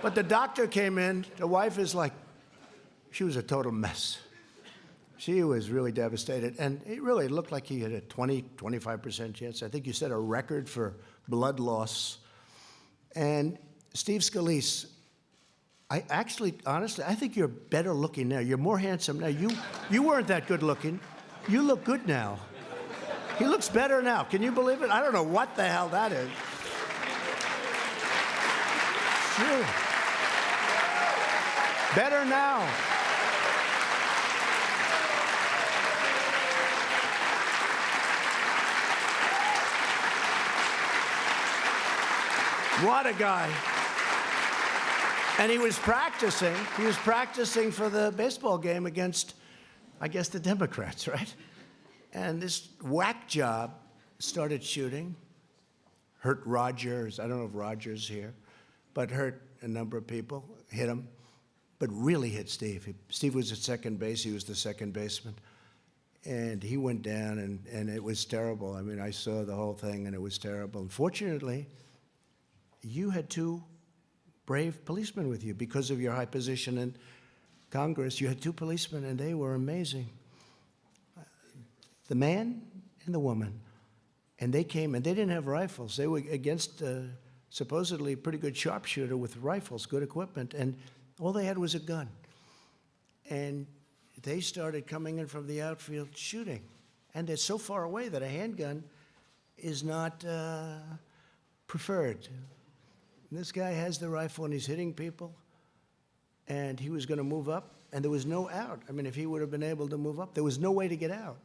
But the doctor came in. The wife is like, she was a total mess. She was really devastated. And it really looked like he had a 25% chance. I think you set a record for blood loss. And Steve Scalise, honestly, I think you're better looking now. You're more handsome now. You weren't that good looking. You look good now. He looks better now. Can you believe it? I don't know what the hell that is. Sure. Better now. What a guy. And he was practicing. He was practicing for the baseball game against, I guess, the Democrats, right? And this whack job started shooting, hurt Rogers. I don't know if Rogers here, but hurt a number of people, hit him, but really hit Steve. Steve was at second base. He was the second baseman. And he went down, and it was terrible. I mean, I saw the whole thing, and it was terrible. Unfortunately, you had two brave policemen with you because of your high position in Congress. You had two policemen, and they were amazing. The man and the woman. And they came, and they didn't have rifles. They were against supposedly a pretty good sharpshooter with rifles, good equipment, and all they had was a gun. And they started coming in from the outfield shooting. And they're so far away that a handgun is not preferred. And this guy has the rifle, and he's hitting people, and he was going to move up, and there was no out. I mean, if he would have been able to move up, there was no way to get out.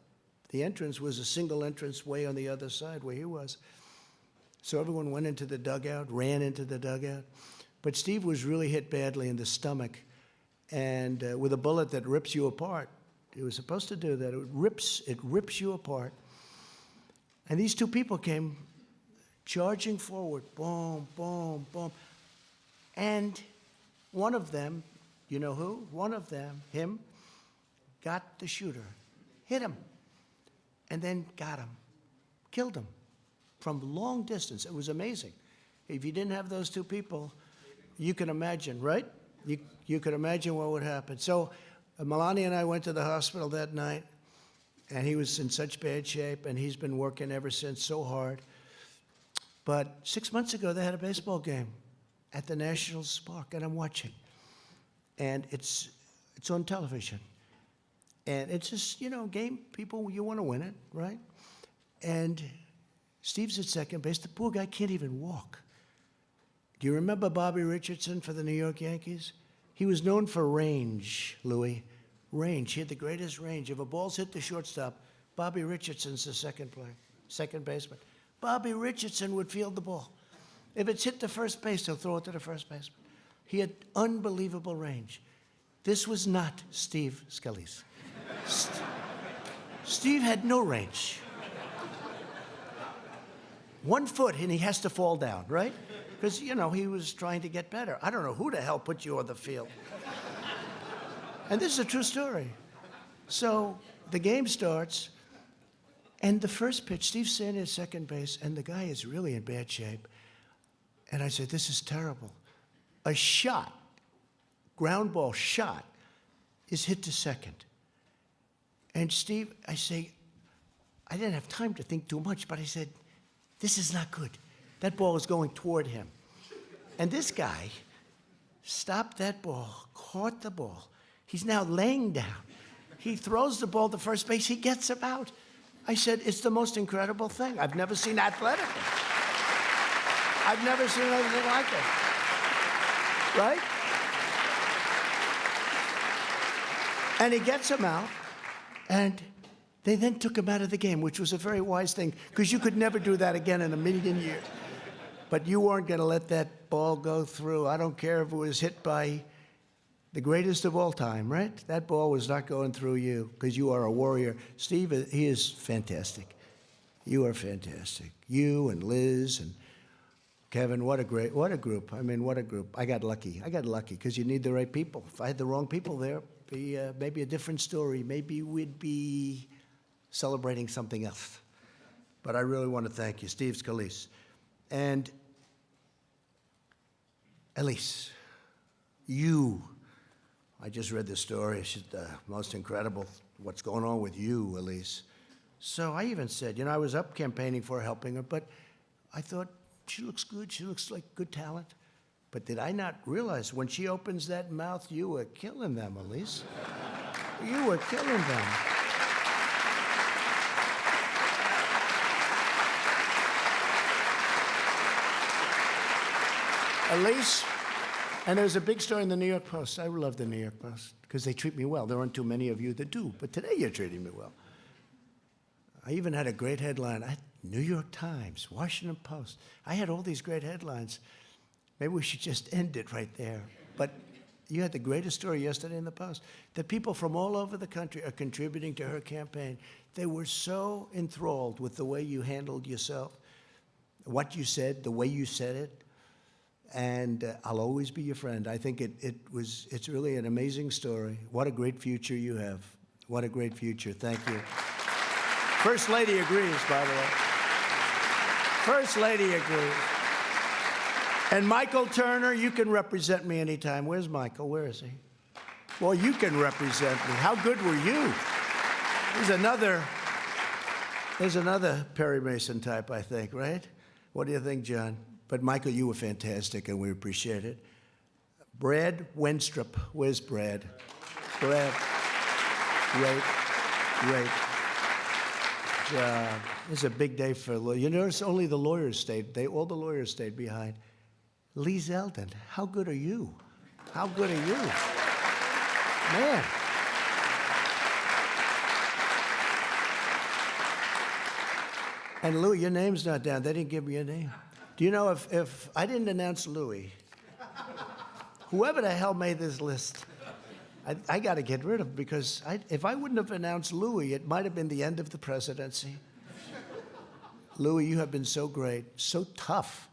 The entrance was a single entrance way on the other side where he was. So everyone went into the dugout, ran into the dugout. But Steve was really hit badly in the stomach, and with a bullet that rips you apart. It was supposed to do that. It rips you apart. And these two people came charging forward, boom, boom, boom. And one of them, you know who? One of them, him, got the shooter, hit him, and then got him, killed him from long distance. It was amazing. If you didn't have those two people, you can imagine, right? You could imagine what would happen. So Melania and I went to the hospital that night, and he was in such bad shape, and he's been working ever since so hard. But 6 months ago, they had a baseball game at the Nationals Park, and I'm watching. And it's on television. And it's just, you know, game, people, you want to win it, right? And Steve's at second base. The poor guy can't even walk. Do you remember Bobby Richardson for the New York Yankees? He was known for range, Louis. Range. He had the greatest range. If a ball's hit the shortstop, Bobby Richardson's the second baseman. Bobby Richardson would field the ball. If it's hit the first base, he'll throw it to the first baseman. He had unbelievable range. This was not Steve Scalise. Steve had no range. 1 foot, and he has to fall down, right? Because, you know, he was trying to get better. I don't know who the hell put you on the field. And this is a true story. So the game starts, and the first pitch, Steve's standing at second base, and the guy is really in bad shape. And I said, this is terrible. A shot, ground ball shot, is hit to second. And Steve, I say, I didn't have time to think too much, but I said, this is not good. That ball is going toward him. And this guy stopped that ball, caught the ball. He's now laying down. He throws the ball to first base. He gets him out. I said, it's the most incredible thing. I've never seen athletically. I've never seen anything like it. Right? And he gets him out, and they then took him out of the game, which was a very wise thing, because you could never do that again in a million years. But you weren't going to let that ball go through. I don't care if it was hit by the greatest of all time, right? That ball was not going through you, because you are a warrior. Steve, he is fantastic. You are fantastic. You and Liz and Kevin, what a group. I mean, what a group. I got lucky, because you need the right people. If I had the wrong people there, be maybe a different story. Maybe we'd be celebrating something else. But I really want to thank you, Steve Scalise. And Elise, you, I just read the story. She's the most incredible, what's going on with you, Elise. So I even said, you know, I was up campaigning for her, helping her, but I thought, she looks good, she looks like good talent. But did I not realize when she opens that mouth, you were killing them, Elise. You were killing them. Elise, and there's a big story in the New York Post. I love the New York Post because they treat me well. There aren't too many of you that do, but today you're treating me well. I even had a great headline. New York Times, Washington Post. I had all these great headlines. Maybe we should just end it right there. But you had the greatest story yesterday in the Post, that people from all over the country are contributing to her campaign. They were so enthralled with the way you handled yourself. what you said, the way you said it, and I'll always be your friend. I think it's really an amazing story. What a great future you have. What a great future. Thank you. First Lady agrees, by the way. First Lady agrees. And Michael Turner, you can represent me anytime. Where's Michael? Where is he? Well, you can represent me. How good were you? There's another Perry Mason type, I think, right? What do you think, John? But Michael, you were fantastic, and we appreciate it. Brad Wenstrup. Where's Brad? Brad. Great. It's a big day for lawyers. You notice only the lawyers stayed. All the lawyers stayed behind. Lee Zeldin, how good are you? How good are you? Man. And Louis, your name's not down. They didn't give me your name. Do you know if I didn't announce Louis, whoever the hell made this list, I got to get rid of him, because if I wouldn't have announced Louis, it might have been the end of the presidency. Louis, you have been so great, so tough,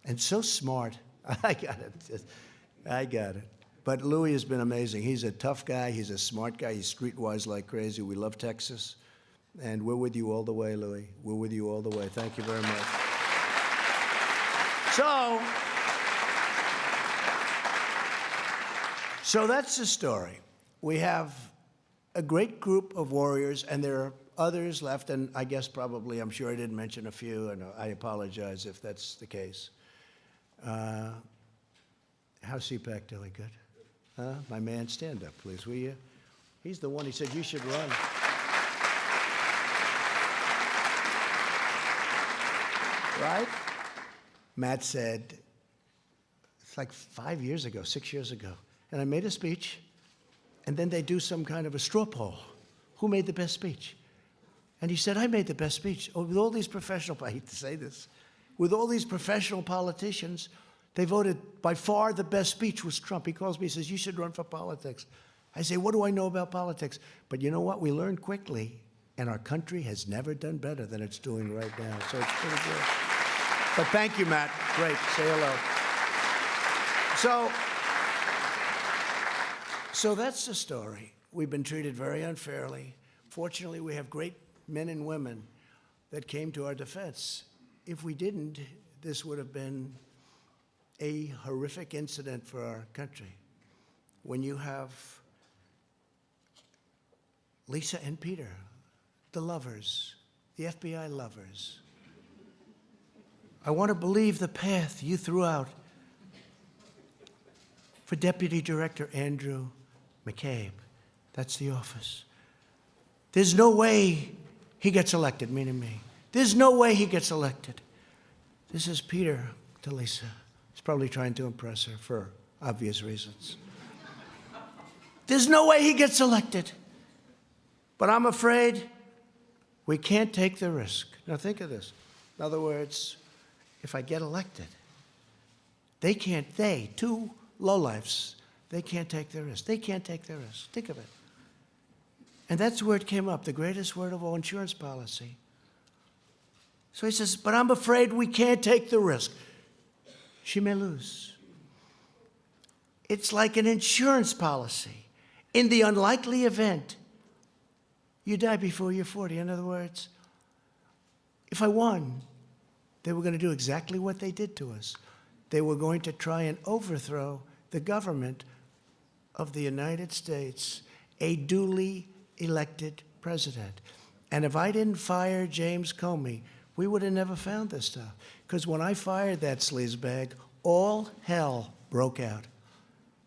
and so smart. I got it. But Louis has been amazing. He's a tough guy. He's a smart guy. He's streetwise like crazy. We love Texas. And we're with you all the way, Louis. We're with you all the way. Thank you very much. So that's the story. We have a great group of warriors, and there are others left, and I guess probably, I'm sure I didn't mention a few, and I apologize if that's the case. How's CPAC doing? Good? My man, stand up, please, will you? He's the one, he said you should run. Right? Matt said, it's like 5 years ago, 6 years ago, and I made a speech, and then they do some kind of a straw poll. Who made the best speech? And he said, I made the best speech. Oh, with all these professional, I hate to say this, with all these professional politicians, they voted, by far the best speech was Trump. He calls me, he says, you should run for politics. I say, what do I know about politics? But you know what? We learned quickly, and our country has never done better than it's doing right now. So it's pretty good. But thank you, Matt. Great. Say hello. So that's the story. We've been treated very unfairly. Fortunately, we have great men and women that came to our defense. If we didn't, this would have been a horrific incident for our country. When you have Lisa and Peter, the lovers, the FBI lovers, I want to believe the path you threw out for Deputy Director Andrew McCabe. That's the office. There's no way he gets elected, meaning me. There's no way he gets elected. This is Peter to Lisa. He's probably trying to impress her for obvious reasons. There's no way he gets elected. But I'm afraid we can't take the risk. Now think of this. In other words, if I get elected, two lowlifes, they can't take the risk. They can't take the risk. Think of it. And that's where it came up, the greatest word of all, insurance policy. So he says, but I'm afraid we can't take the risk. She may lose. It's like an insurance policy. In the unlikely event you die before you're 40. In other words, if I won, they were going to do exactly what they did to us. They were going to try and overthrow the government of the United States, a duly elected president. And if I didn't fire James Comey, we would have never found this stuff. Because when I fired that sleazebag, all hell broke out.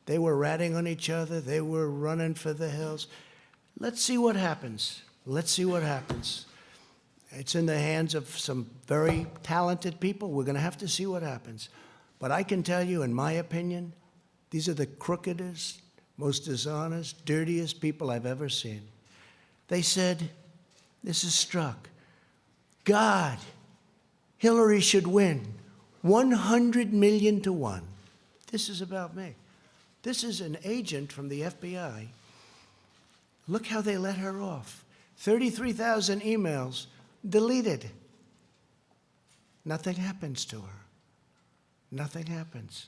They were ratting on each other. They were running for the hills. Let's see what happens. Let's see what happens. It's in the hands of some very talented people. We're going to have to see what happens. But I can tell you, in my opinion, these are the crookedest, most dishonest, dirtiest people I've ever seen. They said, this is Strzok. God, Hillary should win 100 million to 1. This is about me. This is an agent from the FBI. Look how they let her off. 33,000 emails deleted. Nothing happens to her. Nothing happens.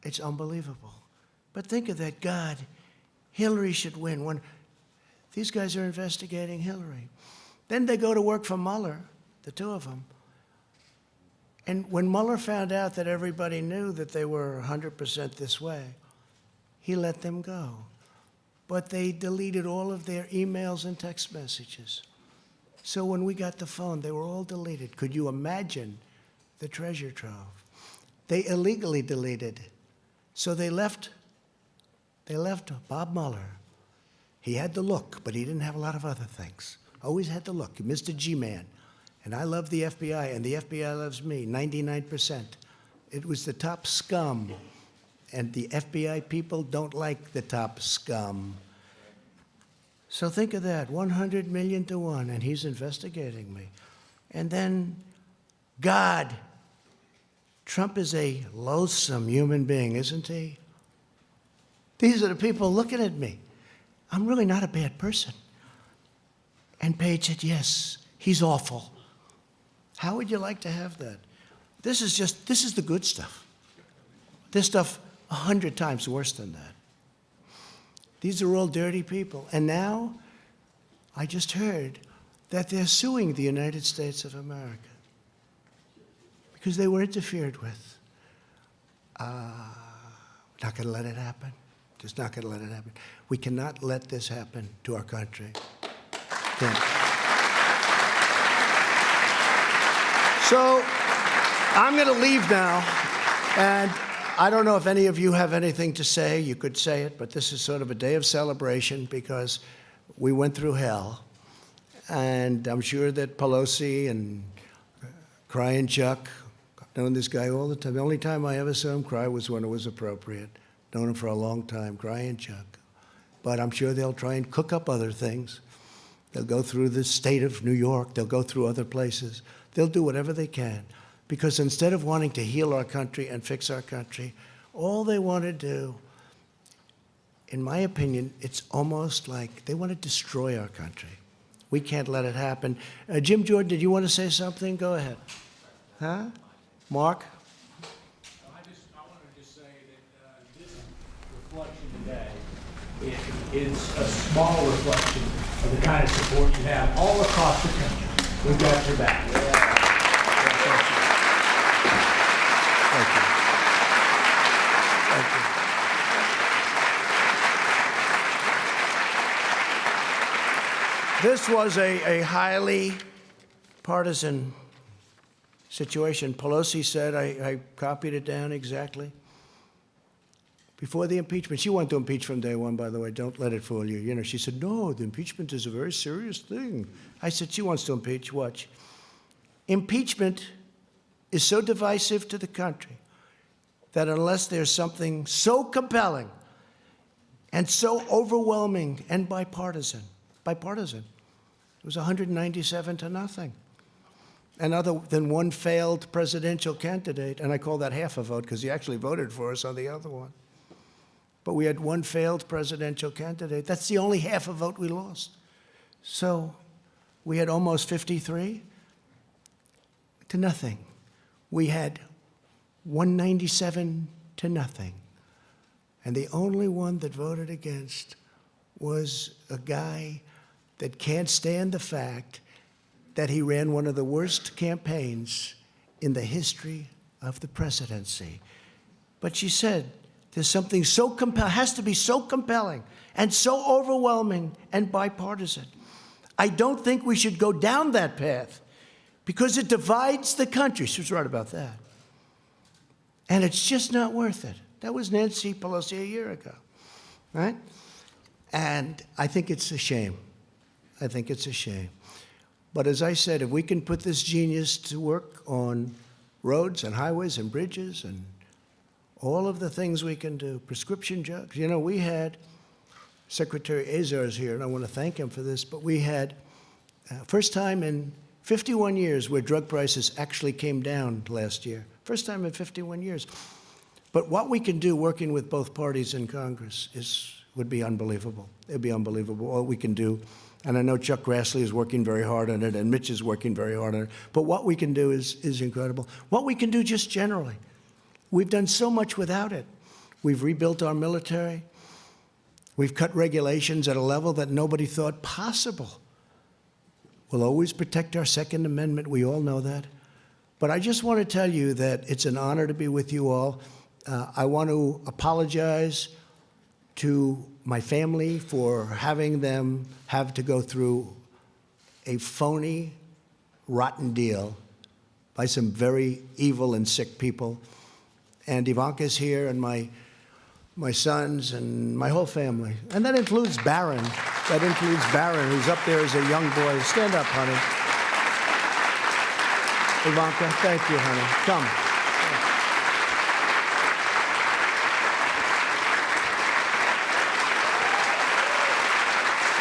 It's unbelievable. But think of that. God, Hillary should win. When these guys are investigating Hillary. Then they go to work for Mueller, the two of them. And when Mueller found out that everybody knew that they were 100% this way, he let them go. But they deleted all of their emails and text messages. So when we got the phone, they were all deleted. Could you imagine the treasure trove? They illegally deleted. So they left Bob Mueller. He had the look, but he didn't have a lot of other things. Always had the look, Mr. G-Man. And I love the FBI, and the FBI loves me, 99%. It was the top scum, and the FBI people don't like the top scum. So think of that, 100 million to 1, and he's investigating me. And then God. Trump is a loathsome human being, isn't he? These are the people looking at me. I'm really not a bad person. And Paige said, yes, he's awful. How would you like to have that? This is the good stuff. This stuff 100 times worse than that. These are all dirty people. And now I just heard that they're suing the United States of America because they were interfered with. Not going to let it happen. Just not going to let it happen. We cannot let this happen to our country. Can't. So I'm going to leave now, and I don't know if any of you have anything to say. You could say it, but this is sort of a day of celebration because we went through hell, and I'm sure that Pelosi and Crying Chuck, I've known this guy all the time. The only time I ever saw him cry was when it was appropriate. Known him for a long time, Crying Chuck. But I'm sure they'll try and cook up other things. They'll go through the state of New York. They'll go through other places. They'll do whatever they can. Because instead of wanting to heal our country and fix our country, all they want to do, in my opinion, it's almost like they want to destroy our country. We can't let it happen. Jim Jordan, did you want to say something? Go ahead. Huh? Mark? I want to just say that this reflection today is a small reflection of the kind of support you have all across the country. We've got your back. Thank you. Thank you. This was a highly partisan situation. Pelosi said, I copied it down exactly. Before the impeachment, she wanted to impeach from day one, by the way. Don't let it fool you. You know, she said, no, the impeachment is a very serious thing. I said, she wants to impeach. Watch. Impeachment is so divisive to the country that unless there's something so compelling and so overwhelming and bipartisan, it was 197 to nothing. And other than one failed presidential candidate, and I call that half a vote because he actually voted for us on the other one. But we had one failed presidential candidate. That's the only half a vote we lost. So we had almost 53 to nothing. We had 197 to nothing. And the only one that voted against was a guy that can't stand the fact that he ran one of the worst campaigns in the history of the presidency. But she said, there's something so compelling, has to be so compelling and so overwhelming and bipartisan. I don't think we should go down that path because it divides the country. She was right about that. And it's just not worth it. That was Nancy Pelosi a year ago, right? And I think it's a shame. I think it's a shame. But as I said, if we can put this genius to work on roads and highways and bridges and all of the things we can do, prescription drugs. You know, we had, Secretary Azar's here, and I want to thank him for this, but we had, first time in 51 years where drug prices actually came down last year. First time in 51 years. But what we can do working with both parties in Congress would be unbelievable. It would be unbelievable. What we can do And I know Chuck Grassley is working very hard on it, and Mitch is working very hard on it. But what we can do is incredible. What we can do just generally. We've done so much without it. We've rebuilt our military. We've cut regulations at a level that nobody thought possible. We'll always protect our Second Amendment. We all know that. But I just want to tell you that it's an honor to be with you all. I want to apologize to my family for having them have to go through a phony, rotten deal by some very evil and sick people. And Ivanka's here, and my sons, and my whole family. And that includes Barron. That includes Barron, who's up there as a young boy. Stand up, honey. Ivanka, thank you, honey. Come.